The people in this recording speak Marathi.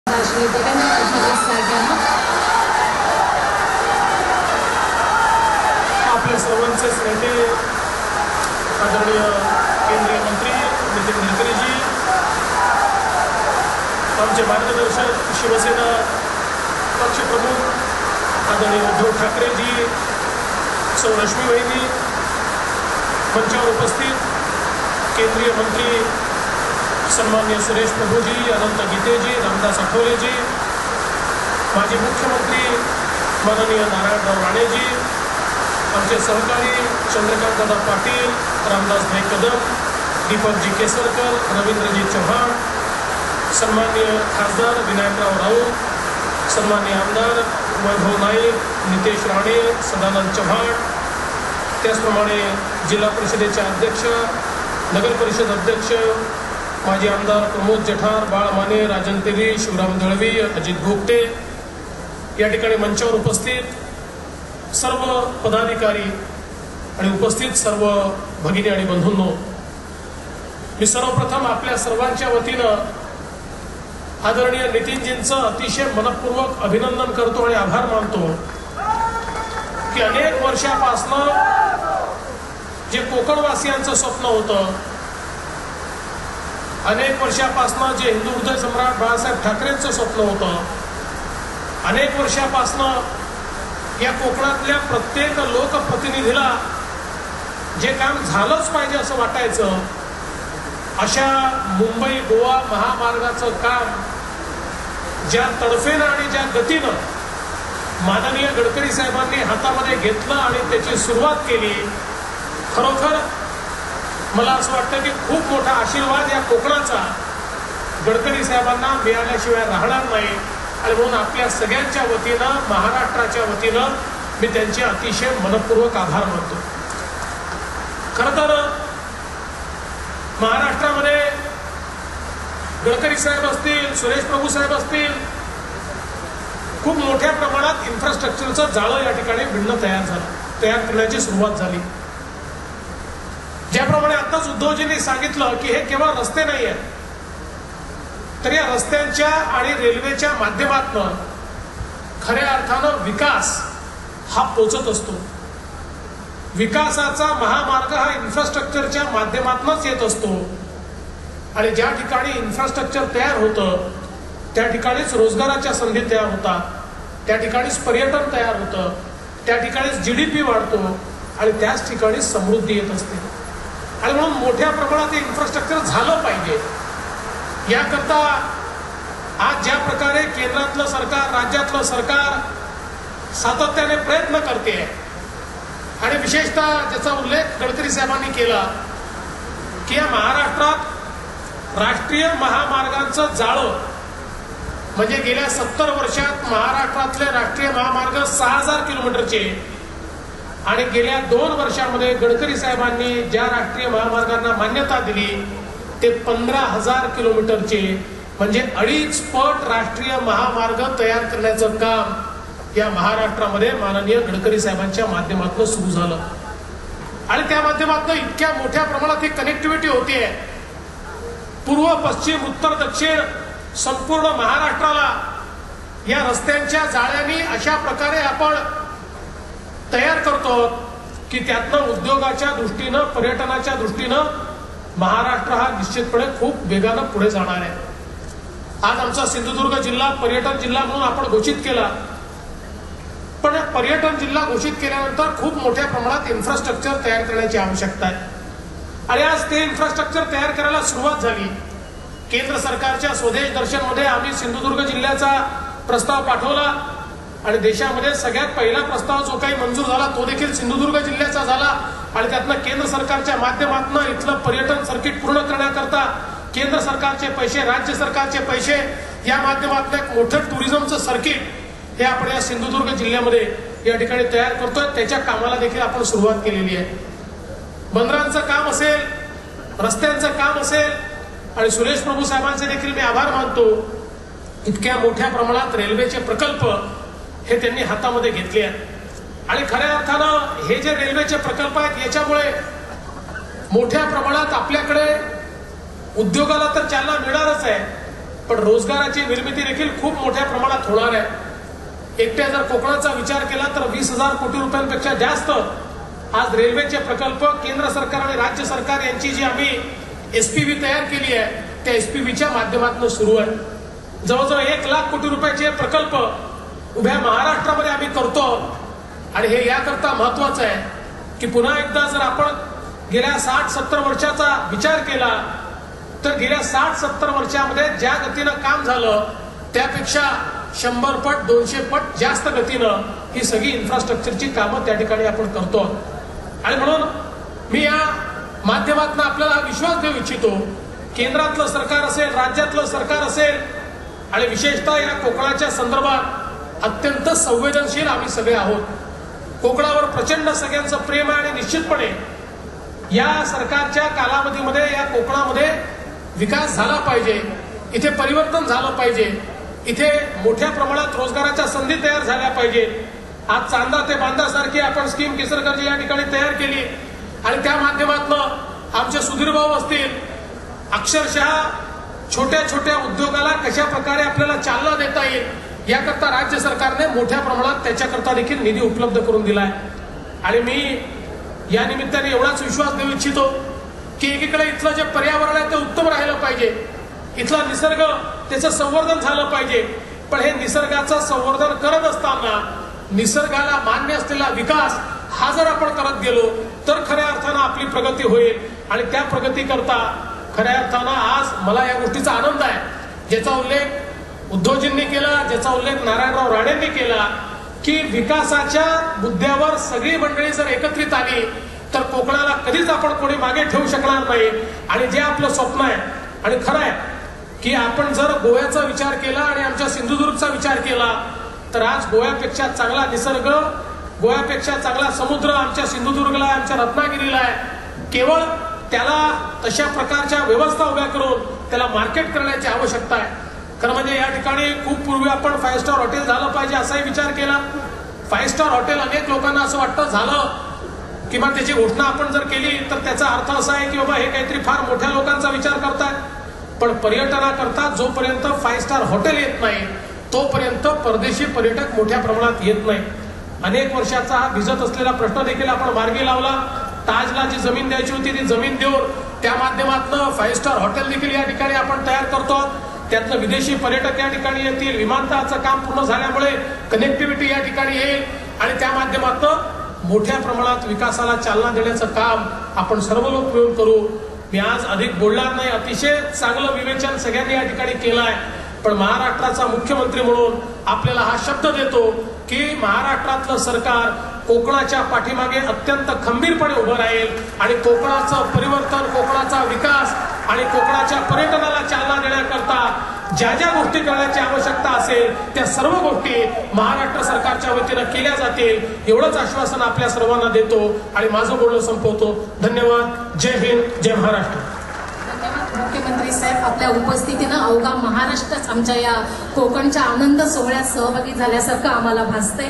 आपल्या सर्वांचे नेते आदरणीय केंद्रीय मंत्री नितीन गडकरीजी, आमचे मार्गदर्शक शिवसेना पक्षप्रमुख आदरणीय उद्धव ठाकरेजी, सौ रश्मी वहिनी, मंचावर उपस्थित केंद्रीय मंत्री सन्माननीय सुरेश प्रभूजी, अनंत गीतेजी, रामदास आठवलेजी, माजी मुख्यमंत्री माननीय नारायणराव राणेजी, आमचे सहकारी चंद्रकांत दादा पाटील, रामदास भाई कदम, दीपकजी केसरकर, रवींद्रजी चव्हाण, सन्माननीय खासदार विनायकराव राऊत, सन्माननीय आमदार वैभव नाईक, नितेश राणे, सदानंद चव्हाण, त्याचप्रमाणे जिल्हा परिषदेचे अध्यक्ष, नगर परिषद अध्यक्ष माजी आमदार प्रमोद जठार, बाळ माने, राजन तेली, शिवराम दळवी, अजित भोगटे, या ठिकाणी मंचावर उपस्थित सर्व पदाधिकारी आणि उपस्थित सर्व भगिनी आणि बंधूंनो, मी सर्वप्रथम आपल्या सर्वांच्या वतीनं आदरणीय नितीनजींचं अतिशय मनपूर्वक अभिनंदन करतो आणि आभार मानतो की अनेक वर्षापासून जे कोकणवासियांचं स्वप्न होतं, अनेक वर्षापासून जे हिंदू हृदय सम्राट बाळासाहेब ठाकरेंचं स्वप्न होतं, अनेक वर्षापासून या कोकणातल्या प्रत्येक लोकप्रतिनिधीला जे काम झालंच पाहिजे असं वाटायचं, अशा मुंबई गोवा महामार्गाचं काम ज्या तडफेनं आणि ज्या गतीनं माननीय गडकरी साहेबांनी हातामध्ये घेतलं आणि त्याची सुरुवात केली, खरोखर मला असं वाटतं की खूप मोठा आशीर्वाद या कोकणाचा गडकरी साहेबांना मिळाल्याशिवाय राहणार नाही. आणि म्हणून आपल्या सगळ्यांच्या वतीनं, महाराष्ट्राच्या वतीनं मी त्यांचे अतिशय मनपूर्वक आभार मानतो. खरं तर महाराष्ट्रामध्ये गडकरी साहेब असतील, सुरेश प्रभू साहेब असतील, खूप मोठ्या प्रमाणात इन्फ्रास्ट्रक्चरचं जाळं या ठिकाणी भिन्न तयार करण्याची सुरुवात झाली. ज्याप्रमाणे आताच उद्धवजींनी सांगितलं की हे केवळ रस्ते नाही आहेत, तर या रस्त्यांच्या आणि रेल्वेच्या माध्यमातून खऱ्या अर्थानं विकास हा पोचत असतो. विकासाचा महामार्ग हा इन्फ्रास्ट्रक्चरच्या माध्यमातूनच येत असतो आणि ज्या ठिकाणी इन्फ्रास्ट्रक्चर तयार होतं त्या ठिकाणीच रोजगाराच्या संधी तयार होतात, त्या ठिकाणीच पर्यटन तयार होतं, त्या ठिकाणीच GDP वाढतो आणि त्याच ठिकाणी समृद्धी येत असते. आणि म्हणून मोठ्या प्रमाणात हे इन्फ्रास्ट्रक्चर झालं पाहिजे. याकरता आज ज्या प्रकारे केंद्रातलं सरकार, राज्यातलं सरकार सातत्याने प्रयत्न करते आणि विशेषतः ज्याचा उल्लेख गडकरी साहेबांनी केला की या महाराष्ट्रात राष्ट्रीय महामार्गांचं जाळं, म्हणजे गेल्या 70 वर्षात महाराष्ट्रातले राष्ट्रीय महामार्ग 6000 किलोमीटरचे आणि गेल्या 2 वर्षामध्ये गडकरी साहेबांनी ज्या राष्ट्रीय महामार्गांना मान्यता दिली ते 15,000 किलोमीटरचे, म्हणजे 2.5 पट राष्ट्रीय महामार्ग तयार करण्याचं काम या महाराष्ट्रामध्ये माननीय गडकरी साहेबांच्या माध्यमातून सुरू झालं. आणि त्या माध्यमातून इतक्या मोठ्या प्रमाणात ही कनेक्टिव्हिटी होतीये, पूर्व पश्चिम उत्तर दक्षिण संपूर्ण महाराष्ट्राला या रस्त्यांच्या जाळ्यांनी अशा प्रकारे आपण तयार करतो की त्यातनं उद्योगाच्या दृष्टीनं, पर्यटनाच्या दृष्टीनं महाराष्ट्र हा निश्चितपणे खूप वेगानं पुढे जाणार आहे. आज आमचा सिंधुदुर्ग जिल्हा पर्यटन जिल्हा म्हणून आपण घोषित केला, पण पर्यटन जिल्हा घोषित केल्यानंतर खूप मोठ्या प्रमाणात इन्फ्रास्ट्रक्चर तयार करण्याची आवश्यकता आहे. आणि आज ते इन्फ्रास्ट्रक्चर तयार करायला सुरुवात झाली. केंद्र सरकारच्या स्वदेश दर्शनमध्ये आम्ही सिंधुदुर्ग जिल्ह्याचा प्रस्ताव पाठवला आणि देशामध्ये सगळ्यात पहिला प्रस्ताव जो काही मंजूर झाला तो देखील सिंधुदुर्ग जिल्ह्याचा झाला. आणि त्यातनं केंद्र सरकारच्या माध्यमातून इथलं पर्यटन सर्किट पूर्ण करण्याकरता केंद्र सरकारचे पैसे, राज्य सरकारचे पैसे या माध्यमातून एक मोठं टुरिझमचं सर्किट हे आपण या सिंधुदुर्ग जिल्ह्यामध्ये या ठिकाणी तयार करतोय. त्याच्या कामाला देखील आपण सुरुवात केलेली आहे. बंदरांचं काम असेल, रस्त्यांचं काम असेल, आणि सुरेश प्रभू साहेबांचे देखील मी आभार मानतो, इतक्या मोठ्या प्रमाणात रेल्वेचे प्रकल्प हे त्यांनी हातामध्ये घेतले आहेत. आणि खऱ्या अर्थानं हे जे रेल्वेचे प्रकल्प आहेत याच्यामुळे मोठ्या प्रमाणात आपल्याकडे उद्योगाला तर चालना मिळणारच आहे, पण रोजगाराची निर्मिती देखील खूप मोठ्या प्रमाणात होणार आहे. एकट्या जर कोकणाचा विचार केला तर 20,000 कोटी रुपयांपेक्षा जास्त आज रेल्वेचे प्रकल्प केंद्र सरकार आणि राज्य सरकार यांची जी आम्ही एसपीव्ही तयार केली आहे त्या एसपीव्हीच्या माध्यमातून सुरू आहे. जवळजवळ 1 लाख कोटी रुपयाचे प्रकल्प उभ्या महाराष्ट्रामध्ये आम्ही करतो आणि हे याकरता महत्वाचं आहे की पुन्हा एकदा जर आपण गेल्या 60-70 वर्षाचा विचार केला तर गेल्या 60-70 वर्षामध्ये ज्या गतीनं काम झालं त्यापेक्षा 100 पट 200 पट जास्त गतीनं ही सगळी इन्फ्रास्ट्रक्चरची कामं त्या ठिकाणी आपण करतो. आणि म्हणून मी या माध्यमातून आपल्याला विश्वास देऊ इच्छितो, केंद्रातलं सरकार असेल, राज्यातलं सरकार असेल आणि विशेषतः या कोकणाच्या संदर्भात अत्यंत संवेदनशील आम्ही सगळे आहोत. कोकणावर प्रचंड सगळ्यांचं प्रेम आहे आणि निश्चितपणे या सरकारच्या कालावधीमध्ये या कोकणामध्ये विकास झाला पाहिजे, इथे परिवर्तन झालं पाहिजे, इथे मोठ्या प्रमाणात रोजगाराच्या संधी तयार झाल्या पाहिजेत. आज चांदा ते बांदा सारखी आपण स्कीम केसरकरजी या ठिकाणी तयार केली आणि त्या माध्यमातून आमचे सुधीर भाऊ असतील, अक्षरशः छोट्या छोट्या उद्योगाला कशा प्रकारे आपल्याला चालना देता येईल याकरता राज्य सरकारने मोठ्या प्रमाणात त्याच्याकरता देखील निधी उपलब्ध करून दिलाय. आणि मी या निमित्ताने एवढाच विश्वास देऊ इच्छितो की एकीकडे इथलं जे पर्यावरण आहे ते उत्तम राहिलं पाहिजे, इथला निसर्ग त्याचं संवर्धन झालं पाहिजे, पण हे निसर्गाचं संवर्धन करत असताना निसर्गाला मान्य असलेला विकास हा जर आपण करत गेलो तर खऱ्या अर्थानं आपली प्रगती होईल. आणि त्या प्रगती करता खऱ्या अर्थानं आज मला या गोष्टीचा आनंद आहे ज्याचा उल्लेख उद्धवजींनी केला, ज्याचा उल्लेख नारायणराव राणेंनी केला की विकासाच्या मुद्द्यावर सगळी मंडळी जर एकत्रित आली तर कोकणाला कधीच आपण कोणी मागे ठेवू शकणार नाही. आणि जे आपलं स्वप्न आहे आणि खरं आहे की आपण जर गोव्याचा विचार केला आणि आमच्या सिंधुदुर्गचा विचार केला तर आज गोव्यापेक्षा चांगला निसर्ग, गोव्यापेक्षा चांगला समुद्र आमच्या सिंधुदुर्गला, आमच्या रत्नागिरीला आहे. केवळ त्याला तशा प्रकारच्या व्यवस्था उभ्या करून त्याला मार्केट करण्याची आवश्यकता आहे. खरं म्हणजे या ठिकाणी खूप पूर्वी आपण 5 स्टार हॉटेल झालं पाहिजे असाही विचार केला. 5 स्टार हॉटेल अनेक लोकांना असं वाटतं झालं किंवा त्याची घोषणा आपण जर केली तर त्याचा अर्थ असा आहे की बाबा हे काहीतरी फार मोठ्या लोकांचा विचार करतायत. पण पर्यटनाकरता जोपर्यंत 5 स्टार हॉटेल येत नाही तोपर्यंत परदेशी पर्यटक मोठ्या प्रमाणात येत नाही. अनेक वर्षाचा हा भिजत असलेला प्रश्न देखील आपण मार्गी लावला. ताजला जी जमीन द्यायची होती ती जमीन देऊन त्या माध्यमातून 5 स्टार हॉटेल देखील या ठिकाणी आपण तयार करतो. त्यातलं विदेशी पर्यटक या ठिकाणी येतील, विमानतळाचं काम पूर्ण झाल्यामुळे कनेक्टिव्हिटी या ठिकाणी येईल आणि त्या माध्यमातून मोठ्या प्रमाणात विकासाला चालना देण्याचं काम आपण सर्व लोक मिळून करू. मी आज अधिक बोलणार नाही, अतिशय चांगलं विवेचन सगळ्यांनी या ठिकाणी केलं आहे. पण महाराष्ट्राचा मुख्यमंत्री म्हणून आपल्याला हा शब्द देतो की महाराष्ट्रातलं सरकार कोकणाच्या पाठीमागे अत्यंत खंबीरपणे उभं राहील आणि कोकणाचं परिवर्तन, कोकणाचा विकास आणि कोकणाच्या पर्यटनाला चालना देण्याकरता ज्या ज्या गोष्टी करण्याची आवश्यकता असेल त्या सर्व गोष्टी महाराष्ट्र सरकारच्या वतीनं केल्या जातील एवढंच आश्वासन आपल्या सर्वांना देतो आणि माझं बोलणं संपवतो. धन्यवाद. जय हिंद, जय महाराष्ट्र. मुख्यमंत्री साहेब, आपल्या उपस्थितीनं अवघा महाराष्ट्रच आमच्या या कोकणच्या आनंद सोहळ्यात सहभागी झाल्यासारखं आम्हाला भासतंय.